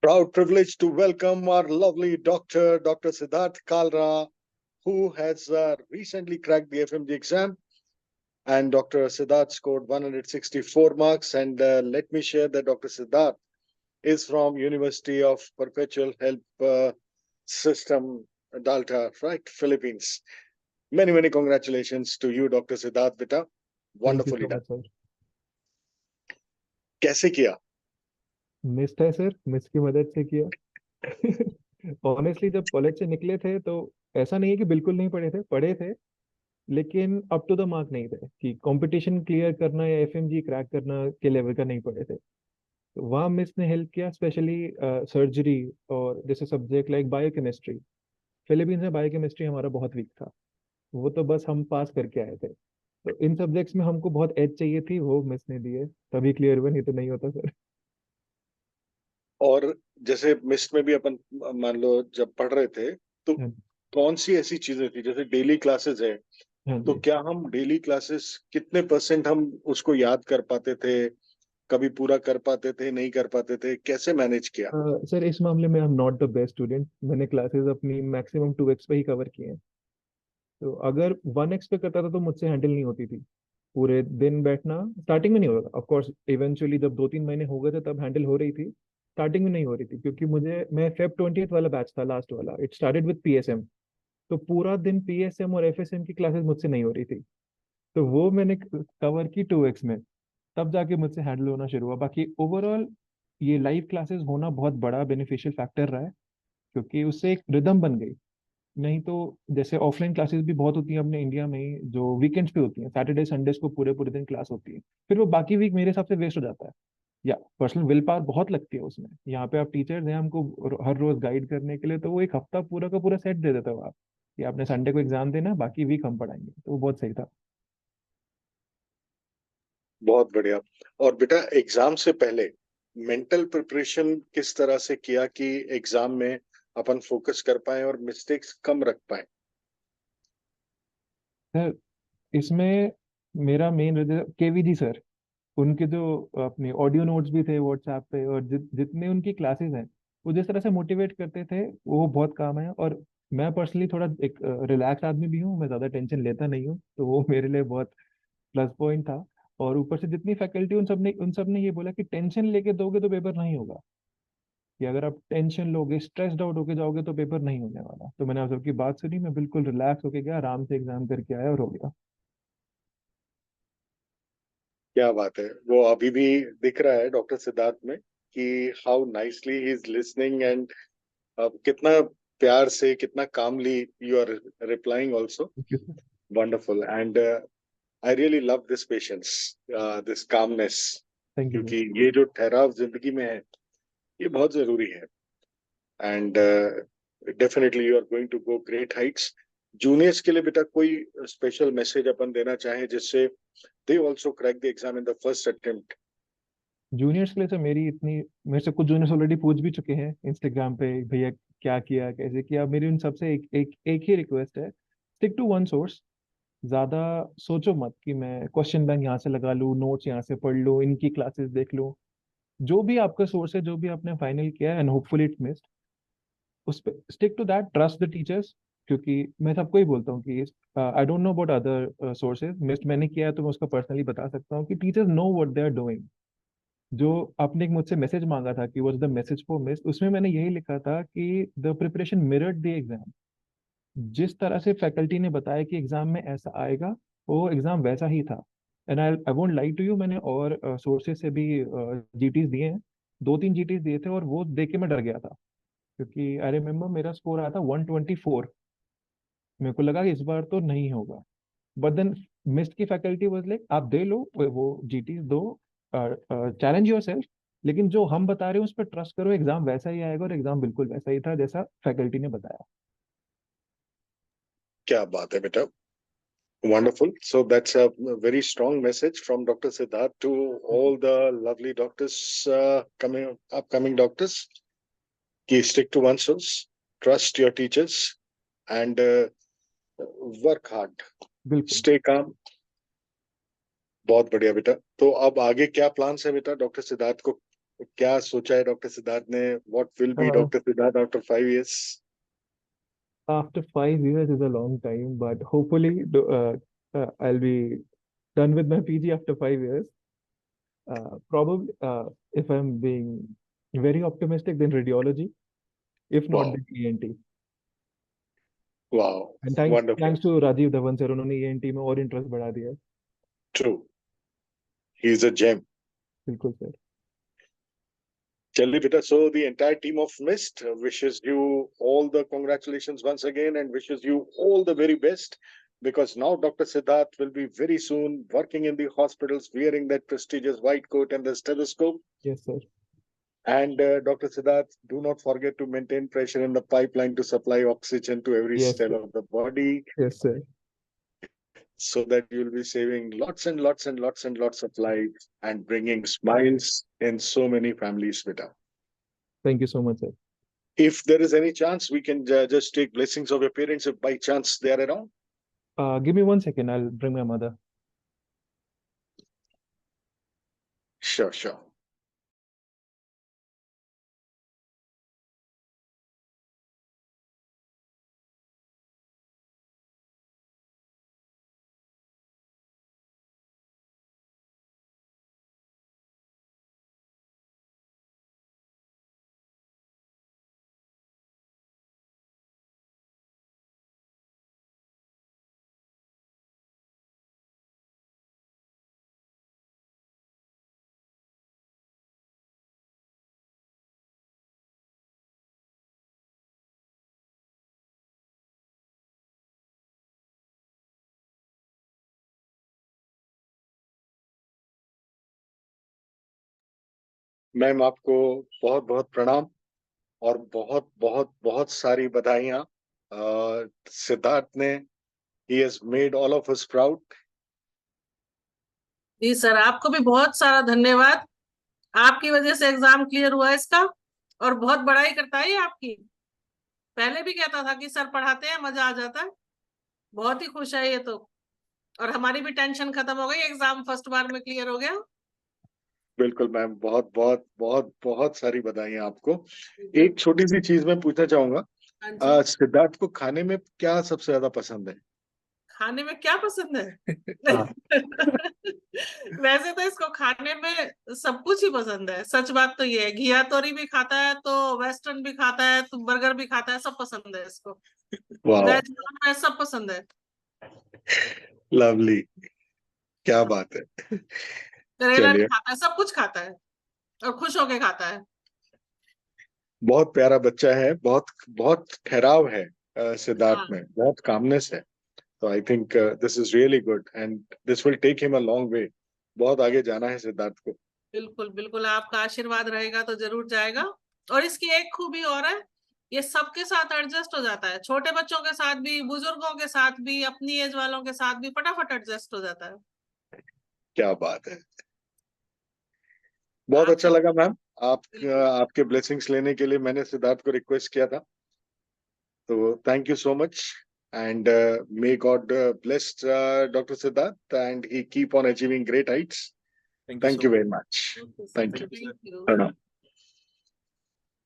Proud privilege to welcome our lovely doctor, Dr. Siddharth Kalra, who has recently cracked the FMG exam. And Dr. Siddharth scored 164 marks. And let me share that Dr. Siddharth is from University of Perpetual Help System, Dalta, right, Philippines. Many, many congratulations to you, Dr. Siddharth, beta. Thank you Wonderfully so done. Much sir. कैसे किया? Missed है sir, miss की मदद से किया। Honestly जब college से निकले थे तो ऐसा नहीं है कि बिल्कुल नहीं पढ़े थे, लेकिन अप टू द मार्क नहीं थे कि कंपटीशन क्लियर करना या एफएमजी क्रैक करना के लेवल का नहीं पढ़े थे। तो वहाँ मिस ने हेल्प किया, स्पेशली सर्जरी और जैसे सब्जेक्ट लाइक बायोकेमिस्ट्री। फिलीपींस में बायोकेमिस्ट्री हमारा बहुत वीक था, वो तो बस हम पास करके आए थे। तो इन सब्जेक्ट्स में हमको बहुत एज चाहिए थी, वो मिस ने दिए, तभी क्लियर हुआ, नहीं तो नहीं होता सर। और जैसे मिस्ट में भी अपन मान लो जब पढ़ रहे थे तो हाँ। कौन सी ऐसी चीजें थी जैसे डेली क्लासेस है हाँ तो जी। क्या हम डेली क्लासेस कितने परसेंट हम उसको याद कर पाते थे, कभी पूरा कर पाते थे, नहीं कर पाते थे, कैसे मैनेज किया? सर इस मामले में I am not the best student. मैंने क्लासेस अपनी मैक्सिमम 2x पे ही कवर किए हैं। तो अगर 1x पे करता था तो मुझसे हैंडल नहीं होती थी। पूरे दिन बैठना स्टार्टिंग में नहीं होगा, ऑफ कोर्स इवेंचुअली जब 2-3 महीने हो गए थे तब हैंडल हो रही थी। स्टार्टिंग में नहीं हो रही थी क्योंकि मैं Feb 20th वाला बैच था, लास्ट वाला। It started with PSM. तो पूरा दिन पीएसएम और एफएसएम की क्लासेस मुझसे नहीं हो रही थी। तो वो मैंने कवर की 2x में, तब जाके मुझसे हैंडल होना शुरू हुआ। बाकी ओवरऑल ये लाइव क्लासेस होना बहुत बड़ा बेनिफिशियल फैक्टर रहा है, क्योंकि उससे एक रिदम बन गई। नहीं तो जैसे ऑफलाइन क्लासेस भी बहुत होती हैं अपने इंडिया में ही, जो वीकेंड्स पे होती हैं, सैटरडे संडेज को पूरे पूरे दिन क्लास होती है। फिर वो बाकी वीक मेरे हिसाब से वेस्ट हो जाता है, या पर्सनल विल पावर बहुत लगती है उसमें। यहाँ पे आप टीचर्स हैं हमको हर रोज गाइड करने के लिए, तो वो एक हफ्ता पूरा का पूरा सेट दे देते हो आप कि आपने संडे को एग्जाम देना, बाकी वीक हम पढ़ाएंगे। तो वो बहुत सही था। बहुत बढ़िया। और बेटा एग्जाम से पहले मेंटल प्रिपरेशन किस तरह से किया कि एग्जाम में अपन फोकस कर पाए और मिस्टेक्स कम रख पाए? सर इसमें मेरा मेन केवीजी सर, उनके जो अपने ऑडियो नोट्स भी थे व्हाट्सएप पे, और जितने उनकी क्लासेस हैं, वो जिस तरह से मोटिवेट करते थे वो बहुत काम है। और मैं पर्सनली थोड़ा एक रिलैक्स आदमी भी हूँ, मैं ज़्यादा टेंशन लेता नहीं हूँ, तो वो मेरे लिए बहुत प्लस पॉइंट था। और ऊपर से जितनी फैकल्टी, उन सब ने ये बोला कि टेंशन लेके दोगे तो पेपर नहीं होगा, कि अगर आप टेंशन लोगे, स्ट्रेस्ड आउट होके जाओगे तो पेपर नहीं होने वाला। तो मैंने आप सबकी बात सुनी, मैं बिल्कुल रिलैक्स होके गया, आराम से एग्जाम करके आया और हो गया। क्या बात है, वो अभी भी दिख रहा है डॉक्टर सिद्धार्थ में कि how nicely he is listening and कितना प्यार से, कितना calmly you are replying also. Wonderful. And I really love this patience, this calmness, thank you sir. क्योंकि ये जो ठहराव जिंदगी में है ये बहुत जरूरी है। And definitely you are going to go great heights. Juniors के लिए बेटा कोई स्पेशल मैसेज अपन देना चाहें जिससे they also crack the exam in the first attempt? Juniors के लिए तो मेरी इतनी, मेरे से कुछ जूनियर्स ऑलरेडी पूछ भी चुके हैं इंस्टाग्राम पे, भैया क्या किया कैसे किया। मेरी उन सबसे एक ही रिक्वेस्ट है, स्टिक टू वन सोर्स। ज्यादा सोचो मत कि मैं क्वेश्चन बैंक यहाँ से लगा लूँ, नोट्स यहाँ से पढ़ लूँ, इनकी क्लासेस देख लूँ। जो भी आपका सोर्स है, जो भी आपने फाइनल किया है एंड होपफुली इट मिस्ड, उस पर stick to that, trust the teachers. क्योंकि मैं सबको ही बोलता हूँ कि I don't know about other sources, missed मैंने किया है तो मैं उसका पर्सनली बता सकता हूँ कि teachers know what they are doing. जो आपने एक मुझसे मैसेज मांगा था कि what's the message for miss, उसमें मैंने यही लिखा था कि the preparation mirrored the exam. जिस तरह से फैकल्टी ने बताया कि एग्जाम में ऐसा आएगा, वो एग्जाम वैसा ही था। And I won't lie to you, मैंने और सोर्सेज से भी जीटीज दिए हैं, 2-3 जीटीज दिए थे, और वो देख के मैं डर गया था। क्योंकि आई रिमेम्बर मेरा स्कोर आया था 124। मेरे को लगा कि इस बार तो नहीं होगा। बट देन मिस्ट की फैकल्टी वाज लाइक, आप दे लो वो जीटीज दो, चैलेंज योर सेल्फ, लेकिन जो हम बता रहे हैं उस पर ट्रस्ट करो, एग्जाम वैसा ही आएगा। और एग्जाम बिल्कुल वैसा ही था जैसा फैकल्टी ने बताया। क्या बात है बेटा, wonderful. So that's a very strong message from Dr. Siddharth to all the lovely doctors, coming upcoming doctors. Ki stick to one source, trust your teachers, and work hard. बिल्कुल। Stay calm. बहुत बढ़िया बेटा। तो अब आगे क्या plans है बेटा डॉक्टर सिद्धार्थ को? क्या सोचा है डॉक्टर सिद्धार्थ ने? What will be doctor Siddharth after 5 years? After 5 years is a long time, but hopefully I'll be done with my PG after 5 years. Probably, if I'm being very optimistic, then radiology. If not, Wow, then ENT. wow, And wonderful. thanks to Rajiv Dhawan sir, उन्होंने ENT में और interest बढ़ा दिया है. True. He's a gem. बिल्कुल sir. Challi beta, so the entire team of MIST wishes you all the congratulations once again and wishes you all the very best, because now Dr. Siddharth will be very soon working in the hospitals wearing that prestigious white coat and the stethoscope. Yes sir. And Dr. Siddharth, do not forget to maintain pressure in the pipeline to supply oxygen to every Yes cell sir. of the body, Yes sir. so that you'll be saving lots and lots and lots and lots of lives and bringing smiles in so many families, beta. Thank you so much sir. If there is any chance, we can just take blessings of your parents if by chance they are around. Give me 1 second. I'll bring my mother. Sure, sure. Ma'am, आपको बहुत बहुत प्रणाम और बहुत बहुत बहुत सारी बधाइयाँ। सिद्धार्थ ने he has made all of us proud. जी सर, आपको भी बहुत सारा धन्यवाद। आपकी वजह से एग्जाम क्लियर हुआ इसका, और बहुत बड़ाई करता है ये आपकी। पहले भी कहता था कि सर पढ़ाते हैं, मजा आ जाता है। बहुत ही खुश है ये तो, और हमारी भी टेंशन खत्म हो गई, एग्जाम फर्स्ट बार में क्लियर हो गया। बिल्कुल मैम, बहुत बहुत बहुत बहुत सारी बधाइयाँ आपको। एक छोटी सी चीज मैं पूछना चाहूंगा, हाँ जी। सिद्धार्थ को खाने में क्या सबसे ज्यादा पसंद है? खाने में क्या पसंद है? हाँ। वैसे तो इसको खाने में सब कुछ ही पसंद है। सच बात तो ये है, घिया तोरी भी खाता है, तो वेस्टर्न भी खाता है, तो बर्गर भी खाता है, सब पसंद है इसको। वाह, वेज नॉन वेज सब पसंद है। लवली, क्या बात है। करेला भी चलिए, खाता है, सब कुछ खाता है और खुश होके खाता है। बहुत प्यारा बच्चा है, बहुत बहुत ठहराव है सिद्धार्थ हाँ, में, बहुत कामनेस है। तो I think this is really good and this will take him a long way. बहुत आगे जाना है सिद्धार्थ को। बिल्कुल बिल्कुल, आपका आशीर्वाद रहेगा तो जरूर जाएगा। और इसकी एक खूबी और है, ये सबके साथ एडजस्ट हो जाता है। छोटे बच्चों के साथ भी, बुजुर्गों के साथ भी, अपनी एज वालों के साथ भी फटाफट एडजस्ट हो जाता है। क्या बात है, बहुत आप अच्छा लगा मैम। बिल्कुल आपके ब्लेसिंग्स लेने के लिए मैंने सिद्धार्थ को रिक्वेस्ट किया था, तो thank you so much and may God bless Dr. Siddharth and he keep on achieving great heights. Thank you very much. Okay, sir. Thank you. Thank you. Pranam.